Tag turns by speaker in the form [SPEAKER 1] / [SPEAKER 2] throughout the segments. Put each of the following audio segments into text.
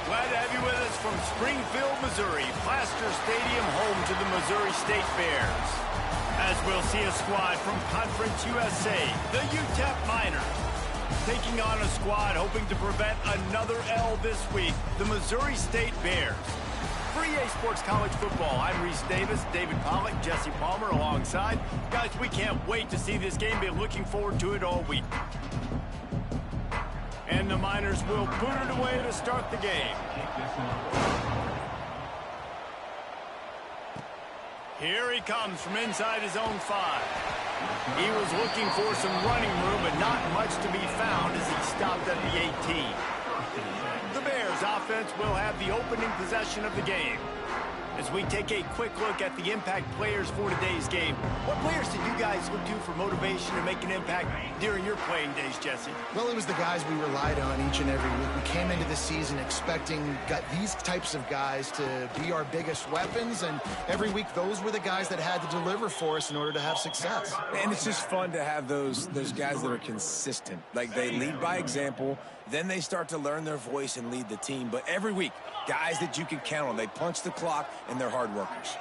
[SPEAKER 1] Glad to have you with us from Springfield, Missouri, Plaster Stadium, home to the Missouri State Bears. As we'll see a squad from Conference USA, the UTEP Miners, taking on a squad hoping to prevent another L this week, the Missouri State Bears. For EA Sports College Football, I'm Reese Davis, David Pollack, Jesse Palmer alongside. Guys, we can't wait to see this game. Been looking forward to it all week. And the Miners will boot it away to start the game. Here he comes from inside his own 5. He was looking for some running room, but not much to be found as he stopped at the 18. The Bears offense will have the opening possession of the game. As we take a quick look at the impact players for today's game, what players did you guys look to for motivation to make an impact during your playing days, Jesse?
[SPEAKER 2] Well, it was the guys we relied on each and every week. We came into the season expecting these types of guys to be our biggest weapons, and every week those were the guys that had to deliver for us in order to have success.
[SPEAKER 3] And it's just fun to have those guys that are consistent. Like, they lead by example, then they start to learn their voice and lead the team. But every week, guys that you can count on. They punch the clock, and they're hard workers.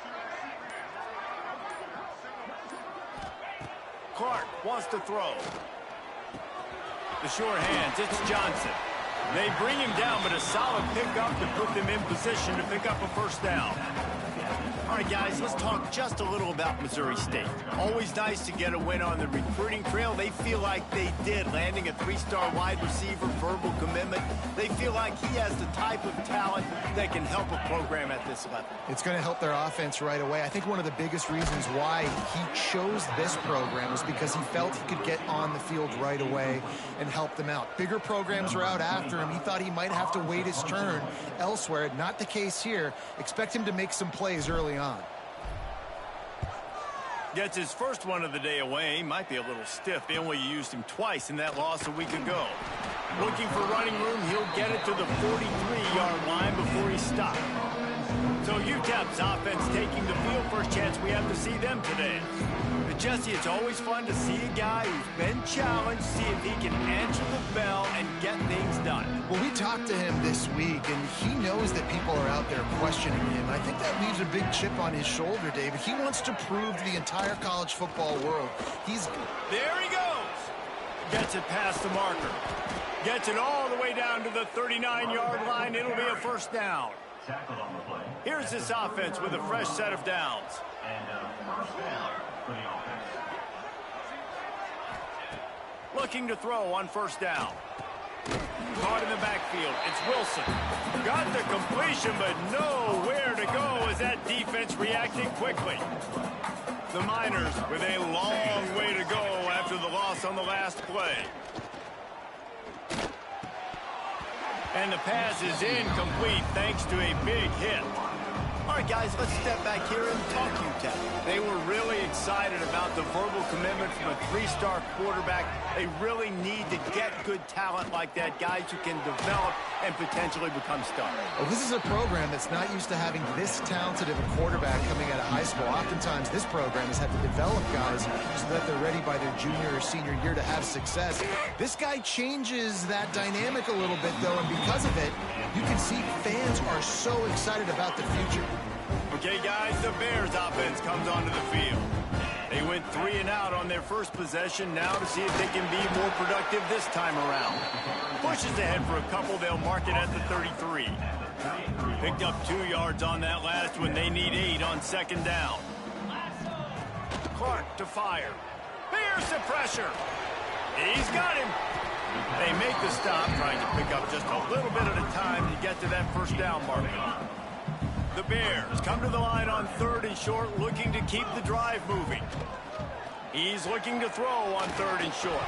[SPEAKER 1] Clark wants to throw. The short hands, it's Johnson. They bring him down, but a solid pickup to put them in position to pick up a first down. All right, guys, let's talk just a little about Missouri State. Always nice to get a win on the recruiting trail. They feel like they did, landing a 3-star wide receiver, verbal commitment. They feel like he has the type of talent that can help a program at this level.
[SPEAKER 2] It's going to help their offense right away. I think one of the biggest reasons why he chose this program was because he felt he could get on the field right away and help them out. Bigger programs are out after him. He thought he might have to wait his turn elsewhere. Not the case here. Expect him to make some plays early on.
[SPEAKER 1] Gets his first one of the day away. Might be a little stiff. They only used him twice in that loss a week ago. Looking for running room. He'll get it to the 43-yard line before he stopped. So UTEP's offense taking the field. First chance we have to see them today. But Jesse, it's always fun to see a guy who's been challenged, see if he can answer the bell and get things done.
[SPEAKER 2] Well, we talked to him this week, and he knows that people are out there questioning him. I think that leaves a big chip on his shoulder, David. He wants to prove to the entire college football world
[SPEAKER 1] There he goes! Gets it past the marker. Gets it all the way down to the 39-yard line. It'll be a first down. Here's this offense with a fresh set of downs. Looking to throw on first down. Caught in the backfield. It's Wilson. Got the completion, but nowhere to go as that defense reacted quickly. The Miners with a long way to go after the loss on the last play. And the pass is incomplete thanks to a big hit. All right, guys, let's step back here and talk UTEP. They were really excited about the verbal commitment from a 3-star quarterback. They really need to get good talent like that, guys who can develop and potentially become stars.
[SPEAKER 2] Well, this is a program that's not used to having this talented of a quarterback coming out of high school. Oftentimes, this program has had to develop guys so that they're ready by their junior or senior year to have success. This guy changes that dynamic a little bit, though, and because of it, you can see fans are so excited about the future.
[SPEAKER 1] Okay, guys, the Bears offense comes onto the field. They went 3 and out on their first possession. Now to see if they can be more productive this time around. Pushes ahead for a couple. They'll mark it at the 33. Picked up 2 yards on that last one. They need 8 on second down. Clark to fire. Bears the pressure. He's got him. They make the stop, trying to pick up just a little bit at a time to get to that first down marker. The Bears come to the line on 3rd and short, looking to keep the drive moving. He's looking to throw on 3rd and short.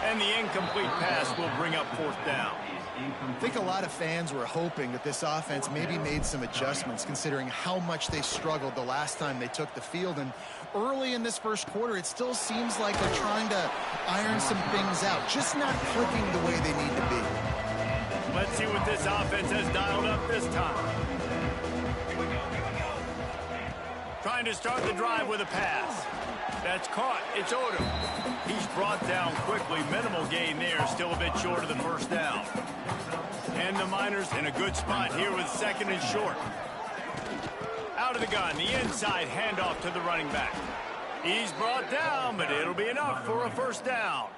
[SPEAKER 1] And the incomplete pass will bring up 4th down.
[SPEAKER 2] I think a lot of fans were hoping that this offense maybe made some adjustments considering how much they struggled the last time they took the field. And early in this first quarter, it still seems like they're trying to iron some things out, just not clicking the way they need to be.
[SPEAKER 1] Let's see what this offense has dialed up this time. Trying to start the drive with a pass. That's caught. It's Odom. He's brought down quickly. Minimal gain there. Still a bit short of the first down. And the Miners in a good spot here with second and short. Out of the gun, the inside handoff to the running back. He's brought down, but it'll be enough for a first down.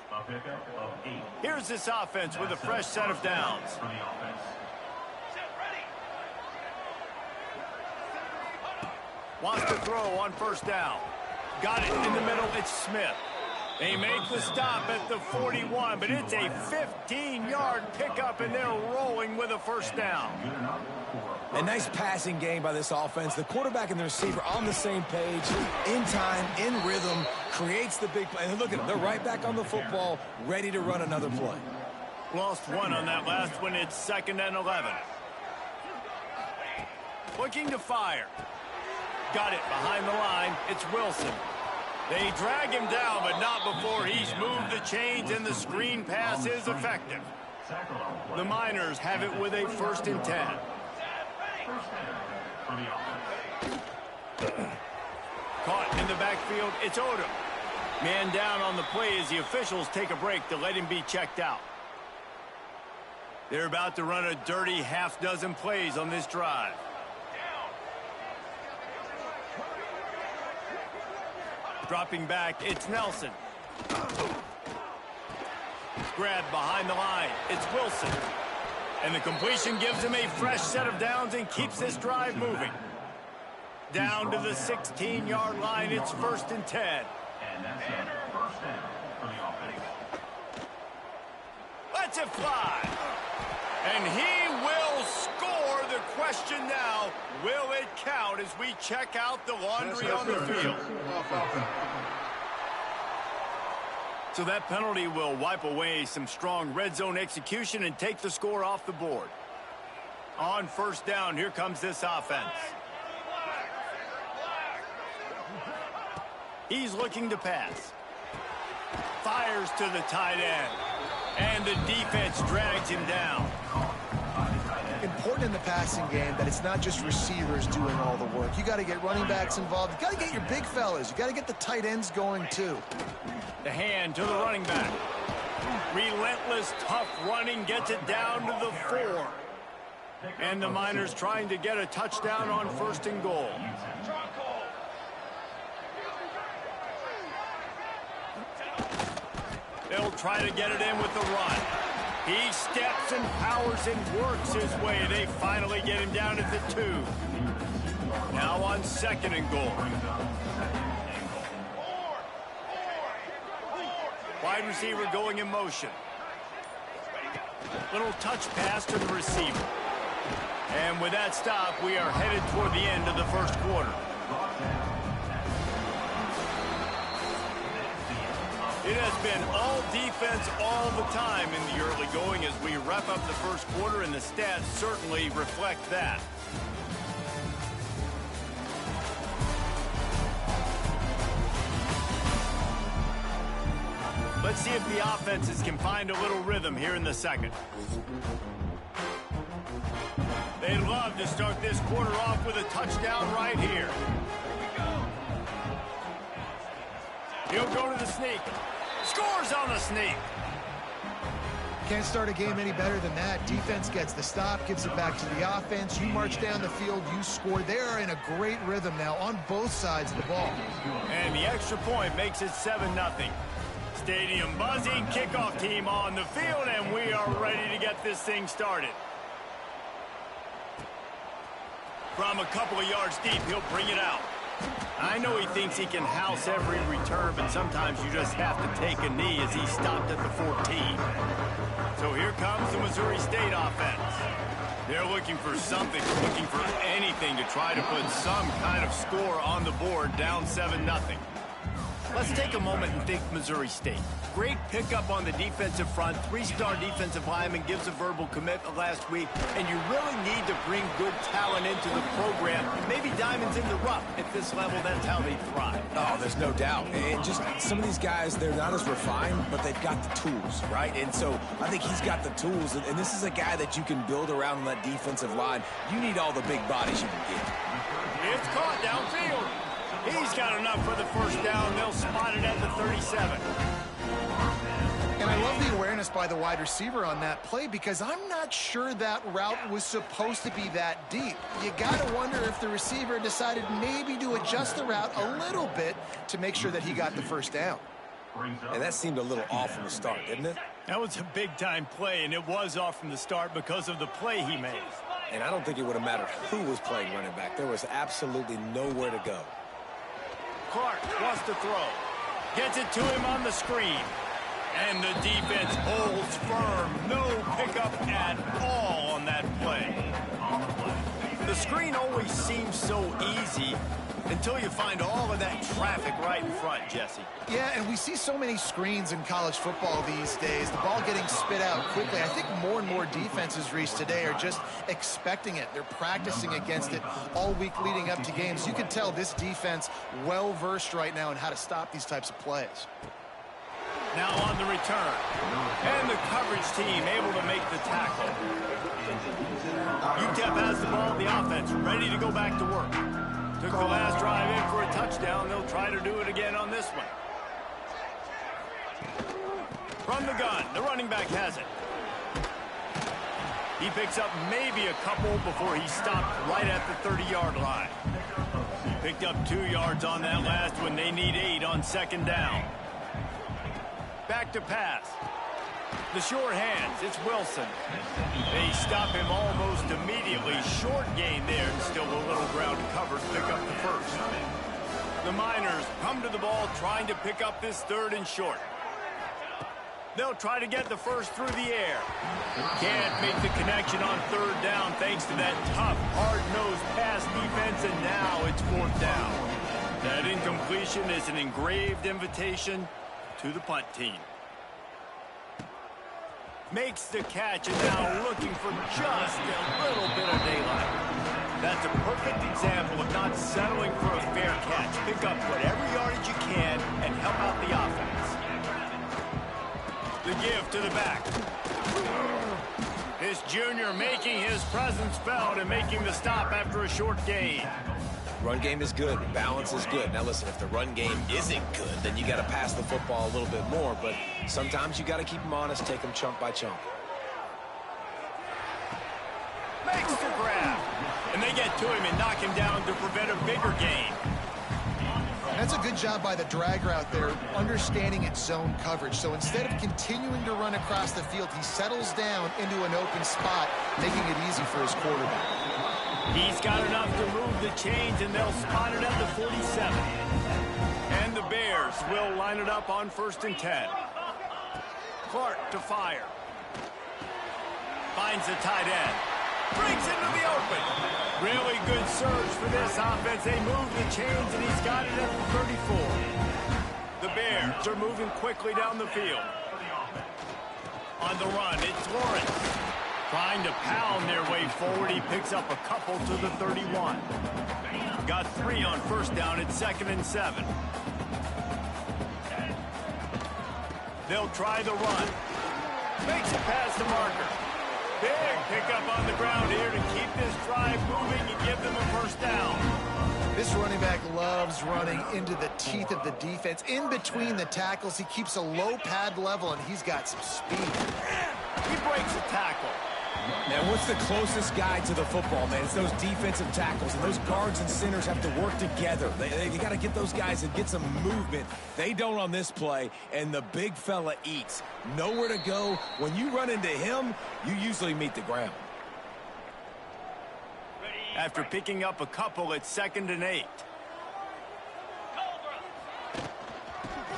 [SPEAKER 1] Here's this offense with a fresh set of downs. Wants to throw on first down. Got it in the middle, it's Smith. They make the stop at the 41, but it's a 15-yard pickup, and they're rolling with a first down.
[SPEAKER 3] A nice passing game by this offense. The quarterback and the receiver on the same page, in time, in rhythm, creates the big play. And look at them, they're right back on the football, ready to run another play.
[SPEAKER 1] Lost one on that last one. It's 2nd and 11. Looking to fire. Got it behind the line. It's Wilson. They drag him down, but not before he's moved the chains, and the screen pass is effective. The Miners have it with a 1st and 10. Caught in the backfield, it's Odom. Man down on the play as the officials take a break to let him be checked out. They're about to run a dirty half-dozen plays on this drive. Dropping back, it's Nelson. Grabbed behind the line, it's Wilson. And the completion gives him a fresh set of downs and keeps this drive moving. Down to the 16-yard line, it's 1st and 10. Lets it fly. And he will score. The question now, will it count as we check out the laundry on the field? So that penalty will wipe away some strong red zone execution and take the score off the board. On first down, here comes this offense. He's looking to pass. Fires to the tight end. And the defense drags him down.
[SPEAKER 2] Important in the passing game that it's not just receivers doing all the work. You got to get running backs involved. You got to get your big fellas. You got to get the tight ends going too.
[SPEAKER 1] The hand to the running back. Relentless, tough running gets it down to the 4. And the Miners trying to get a touchdown on 1st and goal. They'll try to get it in with the run. He steps and powers and works his way. They finally get him down at the 2. Now on 2nd and goal. Wide receiver going in motion. Little touch pass to the receiver. And with that stop, we are headed toward the end of the 1st quarter. It has been all defense all the time in the early going as we wrap up the 1st quarter, and the stats certainly reflect that. Let's see if the offenses can find a little rhythm here in the 2nd. They'd love to start this quarter off with a touchdown right here. He'll go to the sneak. Scores on the sneak.
[SPEAKER 2] Can't start a game any better than that. Defense gets the stop, gives it back to the offense. You march down the field, you score. They're in a great rhythm now on both sides of the ball.
[SPEAKER 1] And the extra point makes it 7-0. Stadium buzzing, kickoff team on the field, and we are ready to get this thing started. From a couple of yards deep, he'll bring it out. I know he thinks he can house every return, but sometimes you just have to take a knee as he stopped at the 14. So here comes the Missouri State offense. They're looking for something, looking for anything to try to put some kind of score on the board, down 7-0. Let's take a moment and think Missouri State. Great pickup on the defensive front. 3-star defensive lineman gives a verbal commitment last week, and you really need to bring good talent into the program. Maybe diamonds in the rough. At this level, that's how they thrive.
[SPEAKER 3] Oh, there's no doubt. And just some of these guys, they're not as refined, but they've got the tools, right? And so I think he's got the tools, and this is a guy that you can build around on that defensive line. You need all the big bodies you can get.
[SPEAKER 1] It's caught downfield. He's got enough for the first down. They'll spot it at the 37.
[SPEAKER 2] And I love the awareness honest by the wide receiver on that play because I'm not sure that route was supposed to be that deep. You got to wonder if the receiver decided maybe to adjust the route a little bit to make sure that he got the first down.
[SPEAKER 3] And that seemed a little off from the start, didn't it?
[SPEAKER 1] That was a big-time play, and it was off from the start because of the play he made.
[SPEAKER 3] And I don't think it would have mattered who was playing running back. There was absolutely nowhere to go.
[SPEAKER 1] Clark wants to throw. Gets it to him on the screen. And the defense holds firm. No pickup at all on that play. The screen always seems so easy until you find all of that traffic right in front, Jesse.
[SPEAKER 2] Yeah, and we see so many screens in college football these days. The ball getting spit out quickly. I think more and more defenses, Reese, today are just expecting it. They're practicing against it all week leading up to games. You can tell this defense well-versed right now in how to stop these types of plays.
[SPEAKER 1] Now on the return. And the coverage team able to make the tackle. UTEP has the ball, the offense ready to go back to work. Took the last drive in for a touchdown. They'll try to do it again on this one. From the gun, the running back has it. He picks up maybe a couple before he stopped right at the 30-yard line. Picked up 2 yards on that last one. They need 8 on second down. Back to pass. The short hands, it's Wilson. They stop him almost immediately. Short gain there, and still a little ground covered to pick up the first. The Miners come to the ball trying to pick up this 3rd and short. They'll try to get the first through the air. Can't make the connection on 3rd down thanks to that tough, hard-nosed pass defense, and now it's 4th down. That incompletion is an engraved invitation to the punt team. Makes the catch and now looking for just a little bit of daylight. That's a perfect example of not settling for a fair catch. Pick up whatever yardage you can and help out the offense. The give to the back. This junior making his presence felt and making the stop after a short gain.
[SPEAKER 3] Run game is good. Balance is good. Now, listen, if the run game isn't good, then you got to pass the football a little bit more. But sometimes you got to keep them honest, take them chunk by chunk.
[SPEAKER 1] Makes the grab. And they get to him and knock him down to prevent a bigger gain.
[SPEAKER 2] That's a good job by the drag route there, understanding its zone coverage. So instead of continuing to run across the field, he settles down into an open spot, making it easy for his quarterback.
[SPEAKER 1] He's got enough to move the chains, and they'll spot it at the 47. And the Bears will line it up on 1st and 10. Clark to fire. Finds the tight end. Breaks into the open. Really good surge for this offense. They move the chains, and he's got it at the 34. The Bears are moving quickly down the field. On the run, it's Lawrence. Trying to pound their way forward. He picks up a couple to the 31. Got 3 on 1st down. It's 2nd and 7. They'll try the run. Makes it past the marker. Big pickup on the ground here to keep this drive moving and give them a 1st down.
[SPEAKER 2] This running back loves running into the teeth of the defense. In between the tackles, he keeps a low pad level, and he's got some speed.
[SPEAKER 1] He breaks a tackle.
[SPEAKER 3] Man, what's the closest guy to the football, man? It's those defensive tackles, and those guards and centers have to work together. They got to get those guys and get some movement. They don't on this play, and the big fella eats. Nowhere to go. When you run into him, you usually meet the ground.
[SPEAKER 1] After picking up a couple, it's 2nd and 8.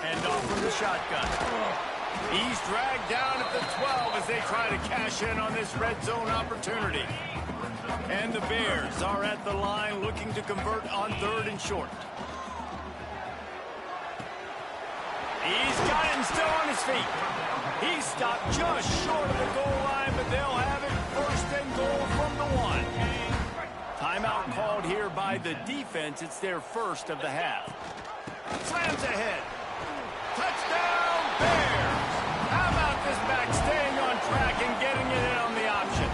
[SPEAKER 1] Hand off from the shotgun. He's dragged down at the 12 as they try to cash in on this red zone opportunity. And the Bears are at the line looking to convert on 3rd and short. He's got him still on his feet. He stopped just short of the goal line, but they'll have it 1st and goal from the 1. Timeout called here by the defense. It's their 1st of the half. Slams ahead. Touchdown, Bears! How about this back staying on track and getting it in on the option?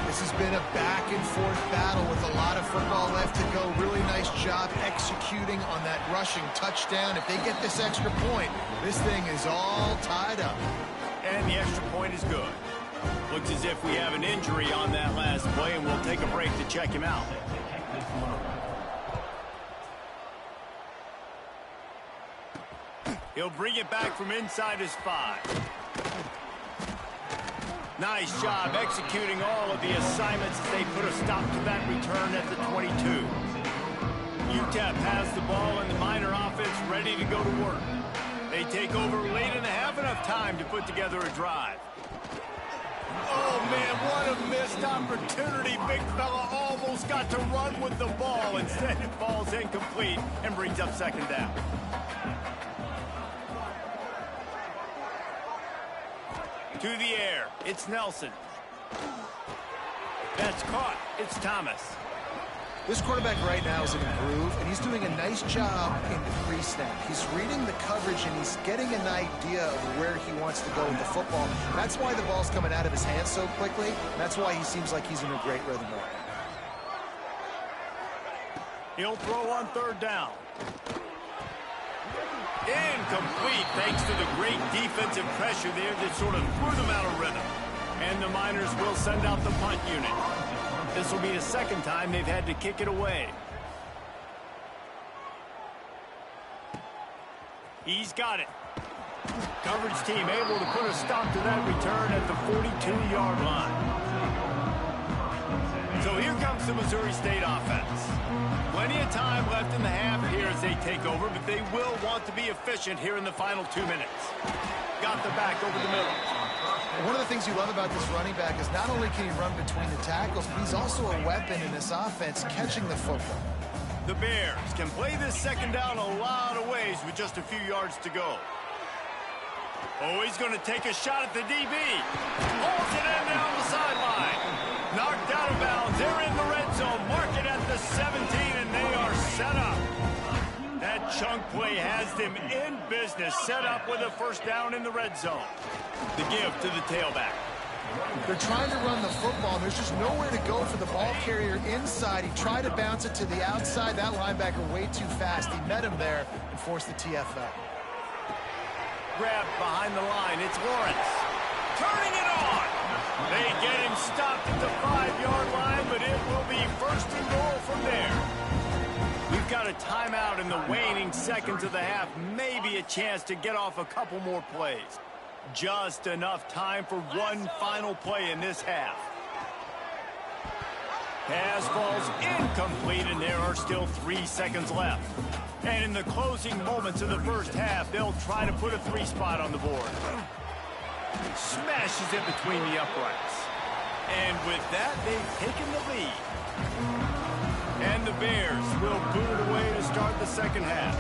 [SPEAKER 2] This has been a back-and-forth battle with a lot of football left to go. Really nice job executing on that rushing touchdown. If they get this extra point, this thing is all tied up.
[SPEAKER 1] And the extra point is good. Looks as if we have an injury on that last play, and we'll take a break to check him out. He'll bring it back from inside his 5. Nice job executing all of the assignments as they put a stop to that return at the 22. UTEP has the ball and the Miner offense ready to go to work. They take over late and have enough time to put together a drive. Oh, man, what a missed opportunity. Big fella almost got to run with the ball. Instead, it falls incomplete and brings up second down. To the air, it's Nelson. That's caught. It's Thomas.
[SPEAKER 2] This quarterback right now is in a groove, and he's doing a nice job in the pre-snap. He's reading the coverage, and he's getting an idea of where he wants to go with the football. That's why the ball's coming out of his hands so quickly. That's why he seems like he's in a great rhythm right now.
[SPEAKER 1] He'll throw on third down. Incomplete, thanks to the great defensive pressure there that sort of threw them out of rhythm. And the Miners will send out the punt unit. This will be the second time they've had to kick it away. He's got it. Coverage team able to put a stop to that return at the 42-yard line. So here comes the Missouri State offense. Plenty of time left in the half here as they take over, but they will want to be efficient here in the final 2 minutes. Got the back over the middle.
[SPEAKER 2] One of the things you love about this running back is not only can he run between the tackles, but he's also a weapon in this offense catching the football.
[SPEAKER 1] The Bears can play this second down a lot of ways with just a few yards to go. Oh, he's going to take a shot at the DB. Pulls it in down the sideline. Knocked out of bounds. They're in the red zone. Mark it at the 17, and they are set up. That chunk play has them in business, set up with a first down in the red zone. The give to the tailback.
[SPEAKER 2] They're trying to run the football, and there's just nowhere to go for the ball carrier inside. He tried to bounce it to the outside. That linebacker way too fast. He met him there and forced the TFL.
[SPEAKER 1] Grab behind the line. It's Lawrence. Turning it on. They get him stopped at the 5-yard line, but it will be first and goal from there. We've got a timeout in the waning seconds of the half. Maybe a chance to get off a couple more plays. Just enough time for one final play in this half. Pass falls incomplete, and there are still 3 seconds left. And in the closing moments of the first half, they'll try to put a 3-spot on the board. Smashes it between the uprights. And with that, they've taken the lead. And the Bears will boot it away to start the second half.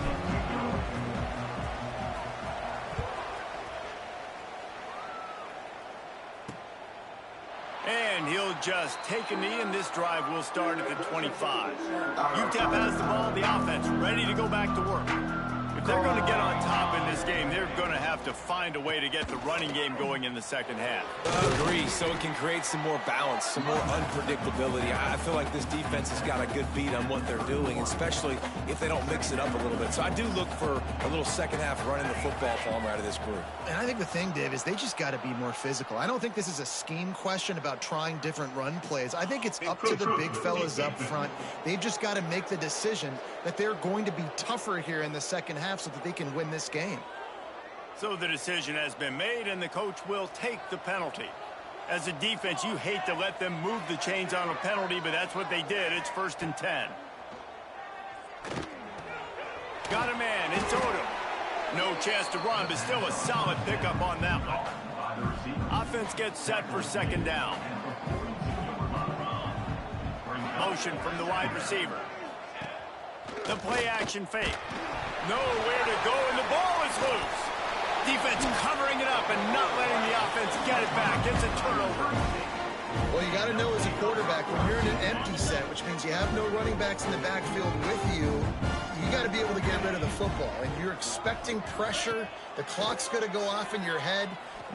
[SPEAKER 1] And he'll just take a knee, and this drive will start at the 25. UTEP has the ball, the offense ready to go back to work. If they're going to get on top in this game, they're going to have to find a way to get the running game going in the second half.
[SPEAKER 3] Agree, so it can create some more balance, some more unpredictability. I feel like this defense has got a good beat on what they're doing, especially if they don't mix it up a little bit. So I do look for a little second half running the football farm out of this group.
[SPEAKER 2] And I think the thing, Dave, is they just got to be more physical. I don't think this is a scheme question about trying different run plays. I think it's up to the big fellas up front. They've just got to make the decision that they're going to be tougher here in the second half so that they can win this game.
[SPEAKER 1] So the decision has been made, and the coach will take the penalty. As a defense, you hate to let them move the chains on a penalty, but that's what they did. It's 1st and 10. Got a man. It's Odom. No chance to run, but still a solid pickup on that one. Offense gets set for second down. Motion from the wide receiver. The play action fake. Nowhere to go, and the ball is loose. Defense covering it up and not letting the offense get it back. It's a turnover.
[SPEAKER 2] Well, you got to know as a quarterback, when you're in an empty set, which means you have no running backs in the backfield with you, you got to be able to get rid of the football. And you're expecting pressure. The clock's going to go off in your head.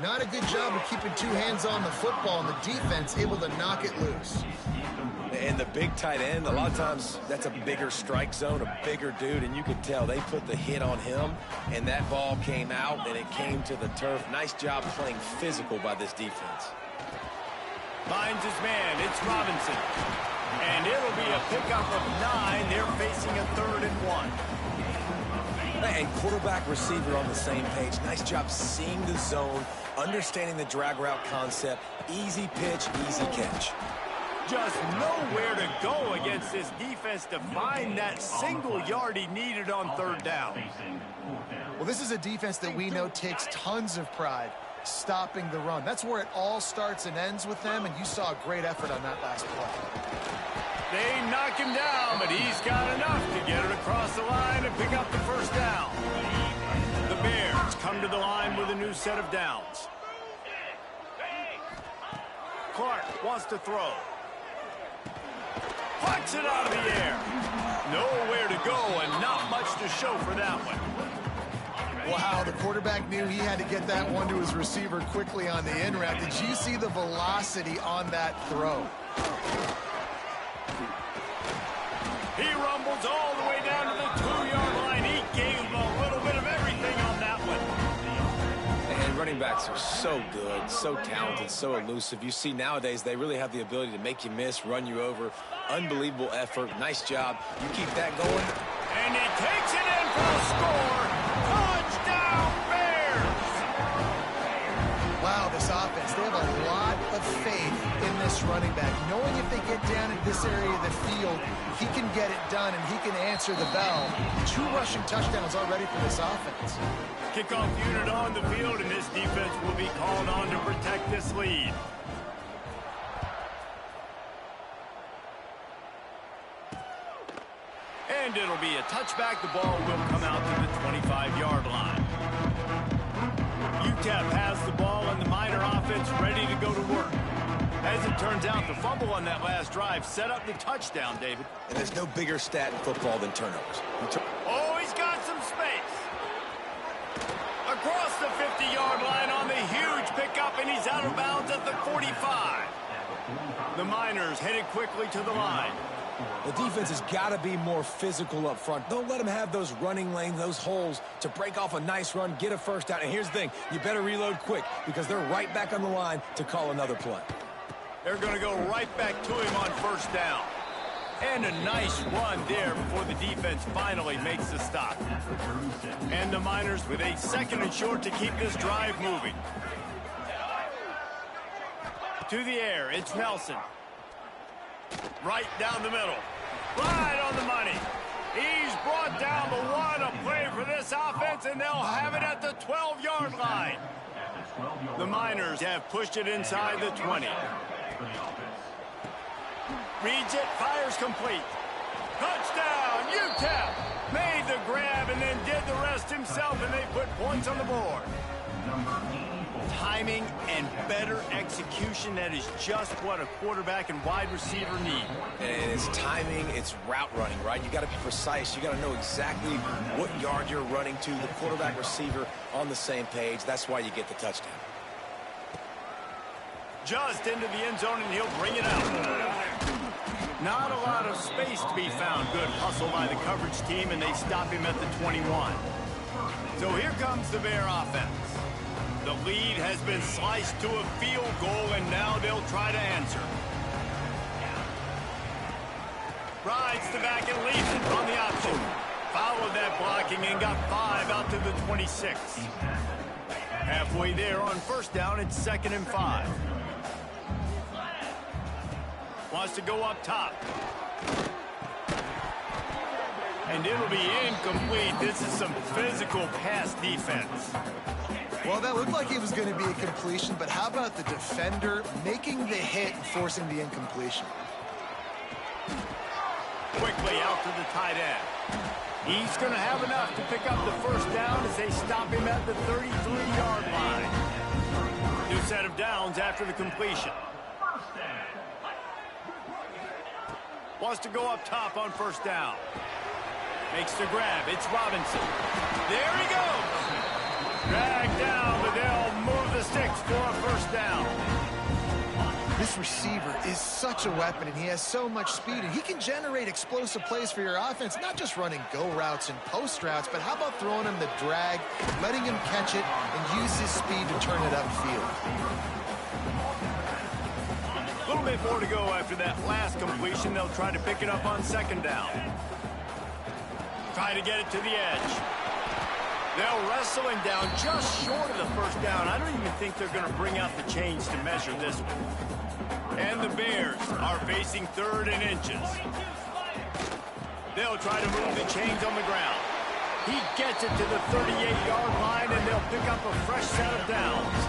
[SPEAKER 2] Not a good job of keeping two hands on the football, and the defense able to knock it loose.
[SPEAKER 3] And the big tight end, a lot of times that's a bigger strike zone, a bigger dude, and you could tell they put the hit on him, and that ball came out, and it came to the turf. Nice job playing physical by this defense.
[SPEAKER 1] Finds his man. It's Robinson. And it'll be a pickup of 9. They're facing a 3rd and 1.
[SPEAKER 3] And quarterback, receiver on the same page. Nice job seeing the zone, understanding the drag route concept. Easy pitch, easy catch.
[SPEAKER 1] Just nowhere to go against this defense to find that single yard he needed on 3rd down.
[SPEAKER 2] Well, this is a defense that we know takes tons of pride stopping the run. That's where it all starts and ends with them, and you saw a great effort on that last play.
[SPEAKER 1] They knock him down, but he's got enough to get it across the line and pick up the 1st down. The Bears come to the line with a new set of downs. Clark wants to throw. Pucks it out of the air. Nowhere to go and not much to show for that one.
[SPEAKER 2] Wow, the quarterback knew he had to get that one to his receiver quickly on the in route. Did you see the velocity on that throw?
[SPEAKER 1] He rumbles all the way down to the 2-yard line. He gave him a little bit of everything on that one.
[SPEAKER 3] And running backs are so good, so talented, so elusive. You see nowadays they really have the ability to make you miss, run you over. Unbelievable effort. Nice job. You keep that going.
[SPEAKER 1] And he takes it in for a score. Touchdown, Bears!
[SPEAKER 2] Wow, this offense, they have a lot of faith in this running back. Knowing if they get down in this area of the field, he can get it done and he can answer the bell. 2 rushing touchdowns already for this offense.
[SPEAKER 1] Kickoff unit on the field, and this defense will be called on to protect this lead. And it'll be a touchback. The ball will come out to the 25-yard line. UTEP has the ball, and the Miner offense ready to go to work. As it turns out, the fumble on that last drive set up the touchdown, David.
[SPEAKER 3] And there's no bigger stat in football than turnovers.
[SPEAKER 1] Oh, he's got some space. Across the 50-yard line on the huge pickup, and he's out of bounds at the 45. The Miners headed quickly to the line.
[SPEAKER 3] The defense has got to be more physical up front. Don't let them have those running lanes, those holes to break off a nice run, get a 1st down. And here's the thing, you better reload quick because they're right back on the line to call another play.
[SPEAKER 1] They're going to go right back to him on 1st down. And a nice run there before the defense finally makes the stop. And the Miners with a 2nd and short to keep this drive moving. To the air, it's Nelson. Right down the middle. Right on the money. He's brought down, but what a play for this offense, and they'll have it at the 12-yard line. The Miners have pushed it inside the 20. Reads it, fires complete. Touchdown, UTEP! Made the grab and then did the rest himself, and they put points on the board. Timing and better execution, that is just what a quarterback and wide receiver need.
[SPEAKER 3] And it's timing, it's route running, right? You got to be precise. You got to know exactly what yard you're running to. The quarterback, receiver on the same page. That's why you get the touchdown.
[SPEAKER 1] Just into the end zone, and he'll bring it out. Not a lot of space to be found. Good hustle by the coverage team, and they stop him at the 21. So here comes the Bear offense. The lead has been sliced to a field goal, and now they'll try to answer. Rides the back and leaves it on the option. Followed that blocking and got 5 out to the 26. Halfway there on 1st down, it's 2nd and 5. Wants to go up top. And it'll be incomplete. This is some physical pass defense.
[SPEAKER 2] Well, that looked like it was going to be a completion, but how about the defender making the hit and forcing the incompletion?
[SPEAKER 1] Quickly out to the tight end. He's going to have enough to pick up the 1st down as they stop him at the 33-yard line. New set of downs after the completion. Wants to go up top on 1st down. Makes the grab. It's Robinson. There he goes. Dragged down, but they'll move the sticks chance for a first down.
[SPEAKER 2] This receiver is such a weapon, and he has so much speed, and he can generate explosive plays for your offense, not just running go routes and post routes, but how about throwing him the drag, letting him catch it, and use his speed to turn it upfield.
[SPEAKER 1] A little bit more to go after that last completion. They'll try to pick it up on second down. Try to get it to the edge. They'll wrestle him down just short of the first down. I don't even think they're going to bring out the chains to measure this one. And the Bears are facing 3rd and inches. They'll try to move the chains on the ground. He gets it to the 38-yard line, and they'll pick up a fresh set of downs.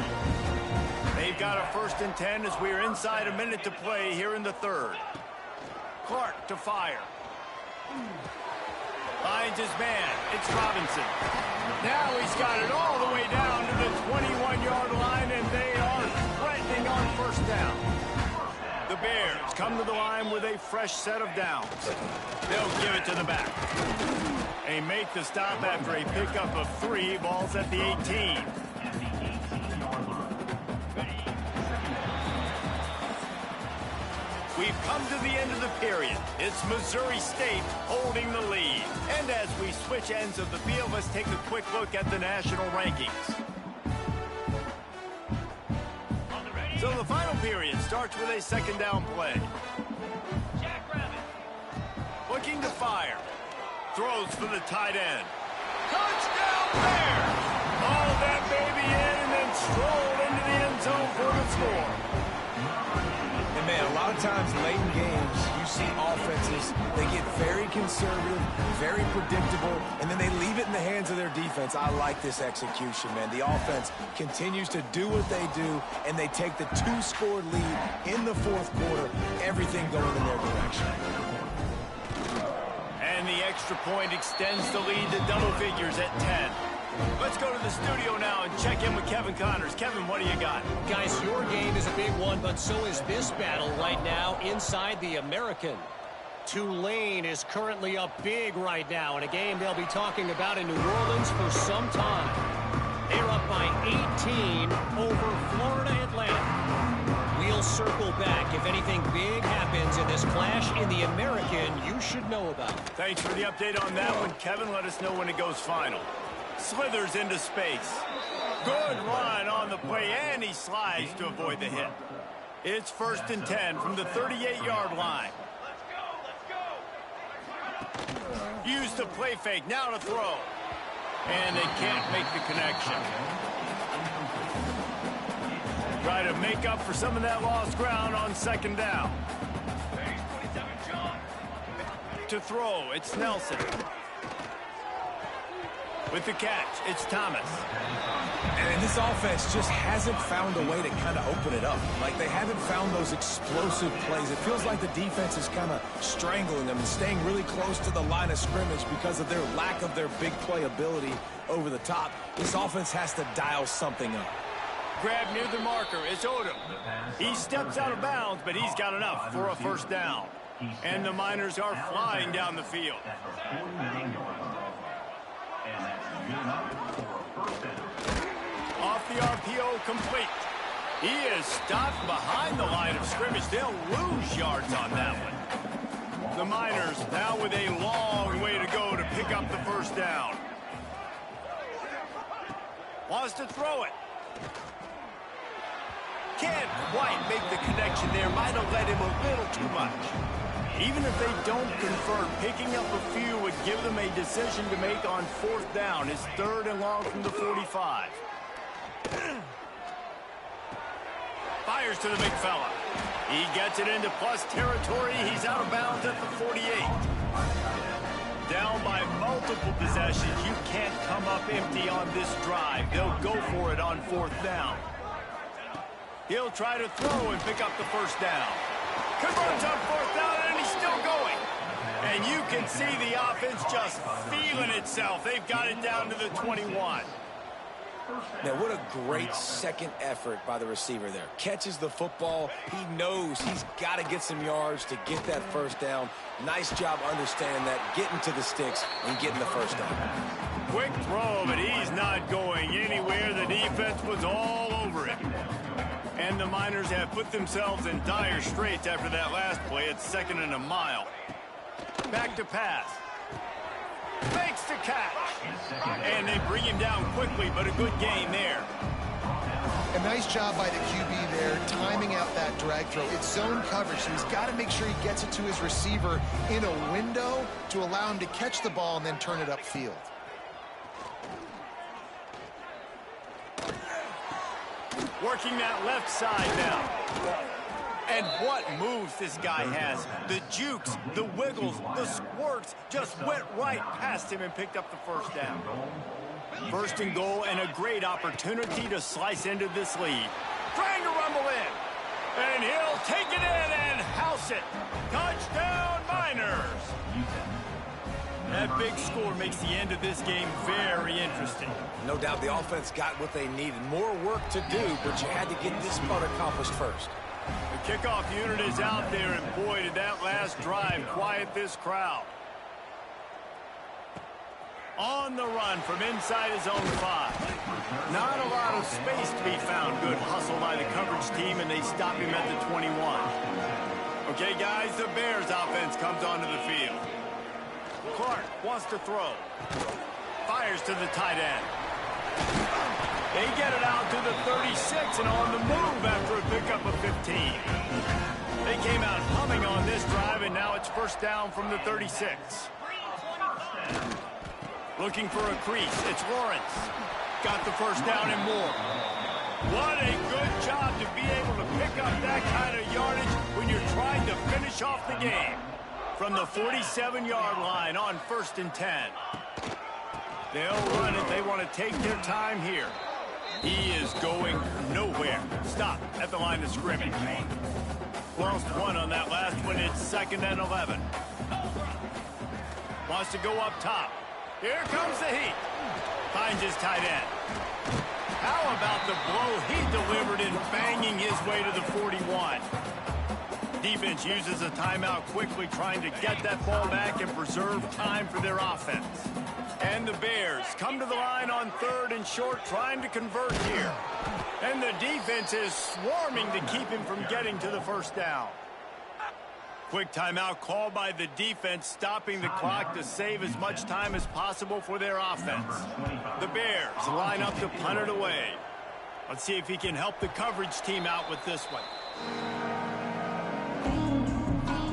[SPEAKER 1] They've got a 1st and 10 as we are inside a minute to play here in the 3rd. Clark to fire. Finds his man. It's Robinson. Now he's got it all the way down to the 21-yard line, and they are threatening on first down. The Bears come to the line with a fresh set of downs. They'll give it to the back. They make the stop after a pickup of 3. Ball's at the 18. We've come to the end of the period. It's Missouri State holding the lead. And as we switch ends of the field, let's take a quick look at the national rankings. So the final period starts with a second down play. Looking to fire. Throws for the tight end. Touchdown Bears! All that baby in and then strolled into the end zone for the score.
[SPEAKER 3] And man, a lot of times late in games, you see offenses, they get very conservative, very predictable, and then they leave it in the hands of their defense. I like this execution, man. The offense continues to do what they do, and they take the 2-score lead in the 4th quarter, everything going in their direction.
[SPEAKER 1] And the extra point extends the lead to double figures at 10. Let's go to the studio now and check in with Kevin Connors. Kevin, what do you got?
[SPEAKER 4] Guys, your game is a big one, but so is this battle right now inside the American. Tulane is currently up big right now in a game they'll be talking about in New Orleans for some time. They're up by 18 over Florida Atlantic. We'll circle back. If anything big happens in this clash in the American, you should know about it.
[SPEAKER 1] Thanks for the update on that one, Kevin. Let us know when it goes final. Slithers into space. Good run on the play, and he slides to avoid the hit. It's 1st and 10 from the 38-yard line. Use the play fake, now to throw. And they can't make the connection. Try to make up for some of that lost ground on second down. To throw, it's Nelson. With the catch, it's Thomas.
[SPEAKER 3] And this offense just hasn't found a way to kind of open it up. Like, they haven't found those explosive plays. It feels like the defense is kind of strangling them and staying really close to the line of scrimmage because of their lack of their big play ability over the top. This offense has to dial something up.
[SPEAKER 1] Grab near the marker, it's Odom. He steps out of bounds, but he's got enough for a first down. And the Miners are flying down the field. Off the RPO, complete. He is stopped behind the line of scrimmage. They'll lose yards on that one. The Miners now with a long way to go to pick up the first down. Wants to throw it. Can't quite make the connection there. Might have led him a little too much. Even if they don't convert, picking up a few would give them a decision to make on 4th down. It's 3rd and long from the 45. Fires to the big fella. He gets it into plus territory. He's out of bounds at the 48. Down by multiple possessions. You can't come up empty on this drive. They'll go for it on 4th down. He'll try to throw and pick up the first down. Converts on 4th down, and he's still going. And you can see the offense just feeling itself. They've got it down to the 21.
[SPEAKER 3] Now, what a great second effort by the receiver there. Catches the football. He knows he's got to get some yards to get that first down. Nice job understanding that, getting to the sticks and getting the first down.
[SPEAKER 1] Quick throw, but he's not going anywhere. The defense was all over him. And the Miners have put themselves in dire straits after that last play. It's 2nd and a mile. Back to pass. Makes the catch. And they bring him down quickly, but a good gain there.
[SPEAKER 2] A nice job by the QB there, timing out that drag throw. It's zone coverage, so he's got to make sure he gets it to his receiver in a window to allow him to catch the ball and then turn it upfield.
[SPEAKER 1] Working that left side now. And what moves this guy has. The jukes, the wiggles, the squirts just went right past him and picked up the first down. 1st and goal and a great opportunity to slice into this lead. Trying to rumble in. And he'll take it in and house it. Touchdown, Miners. That big score makes the end of this game very interesting.
[SPEAKER 3] No doubt the offense got what they needed. More work to do, but you had to get this part accomplished first.
[SPEAKER 1] The kickoff unit is out there, and boy, did that last drive quiet this crowd. On the run from inside his own 5. Not a lot of space to be found. Good hustle by the coverage team, and they stop him at the 21. Okay, guys, the Bears offense comes onto the field. Clark wants to throw. Fires to the tight end. They get it out to the 36 and on the move after a pickup of 15. They came out humming on this drive, and now it's 1st down from the 36. Looking for a crease. It's Lawrence. Got the 1st down and more. What a good job to be able to pick up that kind of yardage when you're trying to finish off the game. From the 47-yard line on 1st and 10. They'll run it. They want to take their time here. He is going nowhere. Stop at the line of scrimmage. Lost 1 on that last one. It's 2nd and 11. Wants to go up top. Here comes the heat. Finds his tight end. How about the blow he delivered in banging his way to the 41? Defense uses a timeout quickly, trying to get that ball back and preserve time for their offense. And the Bears come to the line on 3rd and short, trying to convert here. And the defense is swarming to keep him from getting to the 1st down. Quick timeout called by the defense, stopping the clock to save as much time as possible for their offense. The Bears line up to punt it away. Let's see if he can help the coverage team out with this one.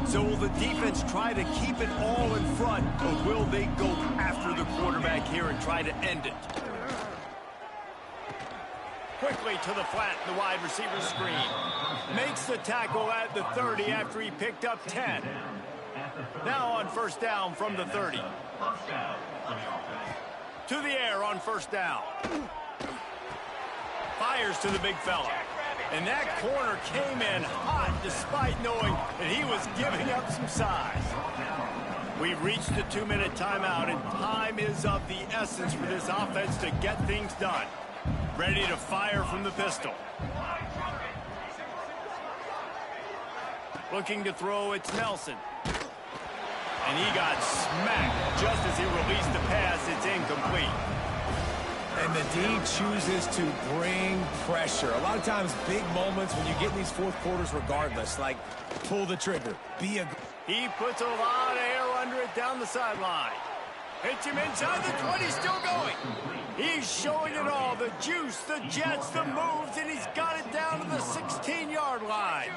[SPEAKER 1] So will the defense try to keep it all in front, or will they go after the quarterback here and try to end it? Quickly to the flat, the wide receiver screen. Makes the tackle at the 30 after he picked up 10. Now on 1st down from the 30. To the air on 1st down. Fires to the big fella. And that corner came in hot despite knowing that he was giving up some size. We've reached the 2-minute timeout, and time is of the essence for this offense to get things done. Ready to fire from the pistol. Looking to throw, it's Nelson. And he got smacked just as he released the pass. It's incomplete.
[SPEAKER 3] And the D chooses to bring pressure. A lot of times, big moments when you get in these 4th quarters regardless, like pull the trigger, be a...
[SPEAKER 1] He puts a lot of air under it down the sideline. Hits him inside the 20, still going. He's showing it all, the juice, the jets, the moves, and he's got it down to the 16-yard line.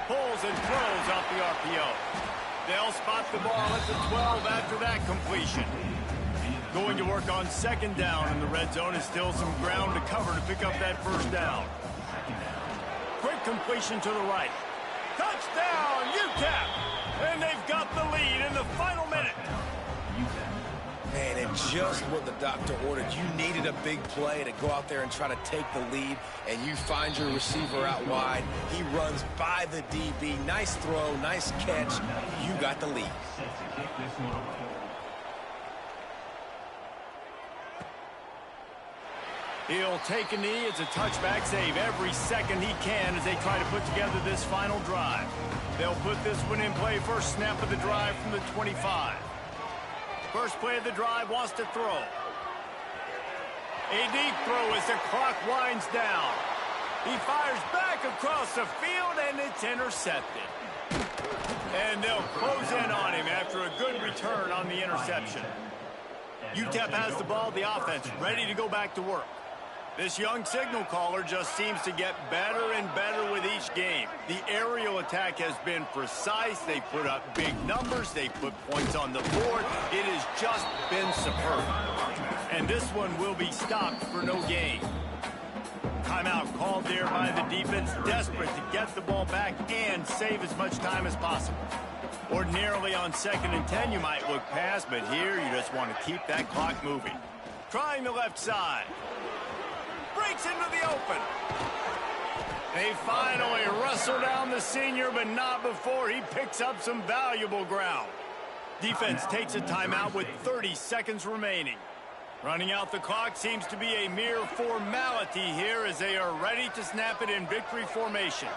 [SPEAKER 1] Pulls and throws off the RPO. They'll spot the ball at the 12 after that completion. Going to work on 2nd down in the red zone, is still some ground to cover to pick up that 1st down. Quick completion to the right. Touchdown, UTEP! And they've got the lead in the final minute.
[SPEAKER 3] Man, and just what the doctor ordered. You needed a big play to go out there and try to take the lead, and you find your receiver out wide. He runs by the DB. Nice throw, nice catch. You got the lead.
[SPEAKER 1] He'll take a knee. It's a touchback save every second he can as they try to put together this final drive. They'll put this one in play first snap of the drive from the 25. First play of the drive, wants to throw. A deep throw as the clock winds down. He fires back across the field, and it's intercepted. And they'll close in on him after a good return on the interception. UTEP has the ball, the offense ready to go back to work. This young signal caller just seems to get better and better with each game. The aerial attack has been precise. They put up big numbers. They put points on the board. It has just been superb. And this one will be stopped for no gain. Timeout called there by the defense, desperate to get the ball back and save as much time as possible. Ordinarily on 2nd and 10, you might look past, but here you just want to keep that clock moving. Trying the left side. Breaks into the open. They finally wrestle down the senior, but not before he picks up some valuable ground. Defense takes a timeout with 30 seconds remaining. Running out the clock seems to be a mere formality here as they are ready to snap it in victory formation.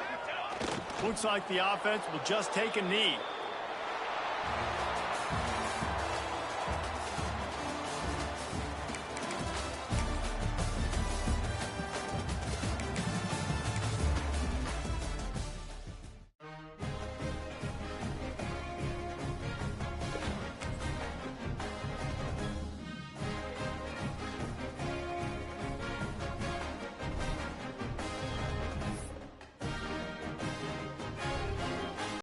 [SPEAKER 1] Looks like the offense will just take a knee.